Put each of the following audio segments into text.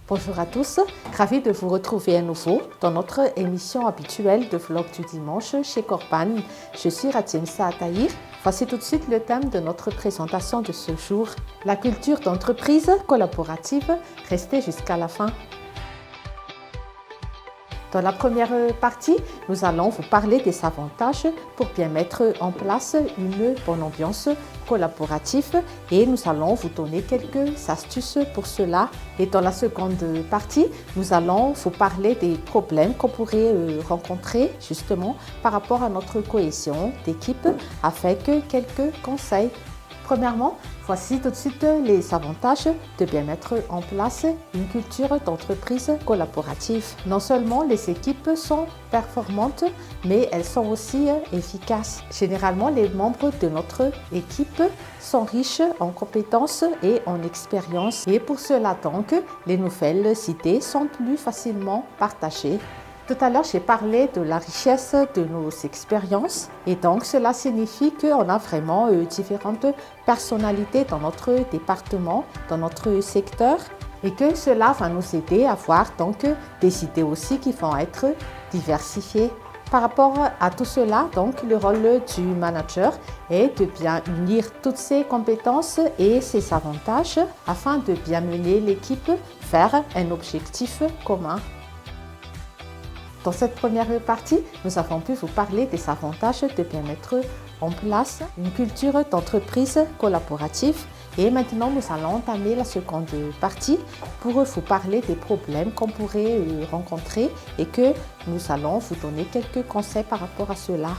Bonjour à tous, ravi de vous retrouver à nouveau dans notre émission habituelle de vlog du dimanche chez Corpan. Je suis Ratimsa Atahir. Voici tout de suite le thème de notre présentation de ce jour, la culture d'entreprise collaborative. Restez jusqu'à la fin. Dans la première partie, nous allons vous parler des avantages pour bien mettre en place une bonne ambiance collaborative et nous allons vous donner quelques astuces pour cela. Et dans la seconde partie, nous allons vous parler des problèmes qu'on pourrait rencontrer justement par rapport à notre cohésion d'équipe avec quelques conseils. Premièrement, voici tout de suite les avantages de bien mettre en place une culture d'entreprise collaborative. Non seulement les équipes sont performantes, mais elles sont aussi efficaces. Généralement, les membres de notre équipe sont riches en compétences et en expérience. Et pour cela, donc, les nouvelles idées sont plus facilement partagées. Tout à l'heure, j'ai parlé de la richesse de nos expériences et donc cela signifie qu'on a vraiment différentes personnalités dans notre département, dans notre secteur et que cela va nous aider à avoir donc des idées aussi qui vont être diversifiées. Par rapport à tout cela, donc, le rôle du manager est de bien unir toutes ses compétences et ses avantages afin de bien mener l'équipe vers un objectif commun. Dans cette première partie, nous avons pu vous parler des avantages de bien mettre en place une culture d'entreprise collaborative. Et maintenant, nous allons entamer la seconde partie pour vous parler des problèmes qu'on pourrait rencontrer et que nous allons vous donner quelques conseils par rapport à cela.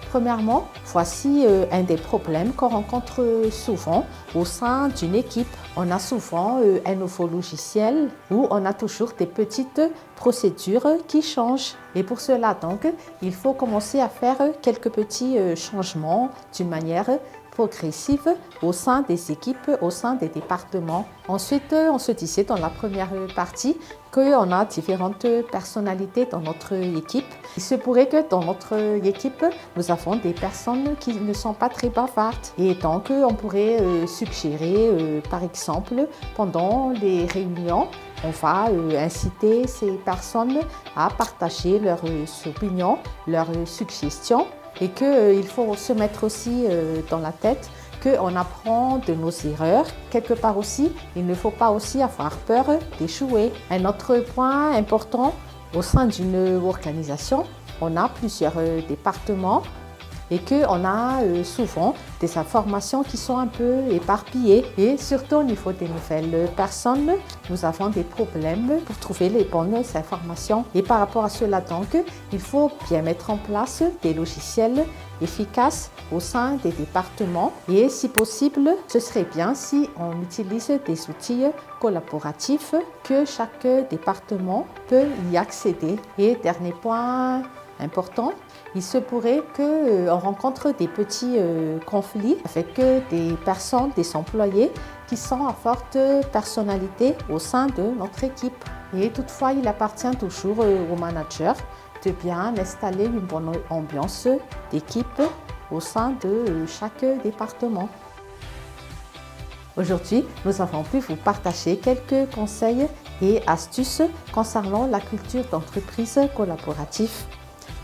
Premièrement, voici un des problèmes qu'on rencontre souvent au sein d'une équipe. On a souvent un nouveau logiciel où on a toujours des petites procédures qui changent. Et pour cela, donc, il faut commencer à faire quelques petits changements d'une manière progressive au sein des équipes, au sein des départements. Ensuite, on se disait dans la première partie qu'on a différentes personnalités dans notre équipe. Il se pourrait que dans notre équipe, nous avons des personnes qui ne sont pas très bavardes. Et donc, on pourrait suggérer, par exemple, pendant les réunions, on va inciter ces personnes à partager leurs opinions, leurs suggestions. Et qu'il faut se mettre aussi dans la tête qu'on apprend de nos erreurs. Quelque part aussi, il ne faut pas aussi avoir peur d'échouer. Un autre point important, au sein d'une organisation, on a plusieurs départements et qu'on a souvent des informations qui sont un peu éparpillées. Et surtout au niveau des nouvelles personnes, nous avons des problèmes pour trouver les bonnes informations. Et par rapport à cela, donc, il faut bien mettre en place des logiciels efficaces au sein des départements. Et si possible, ce serait bien si on utilise des outils collaboratifs que chaque département peut y accéder. Et dernier point important, il se pourrait qu'on rencontre des petits conflits avec des personnes, des employés qui sont à forte personnalité au sein de notre équipe. Et toutefois, il appartient toujours au manager de bien installer une bonne ambiance d'équipe au sein de chaque département. Aujourd'hui, nous avons pu vous partager quelques conseils et astuces concernant la culture d'entreprise collaborative.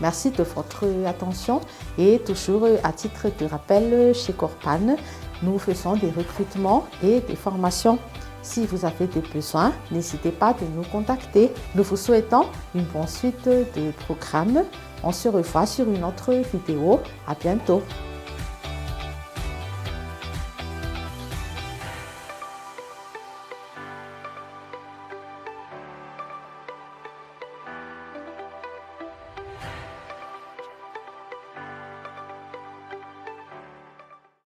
Merci de votre attention et toujours à titre de rappel, chez Corpan, nous faisons des recrutements et des formations. Si vous avez des besoins, n'hésitez pas de nous contacter. Nous vous souhaitons une bonne suite de programmes. On se revoit sur une autre vidéo. À bientôt.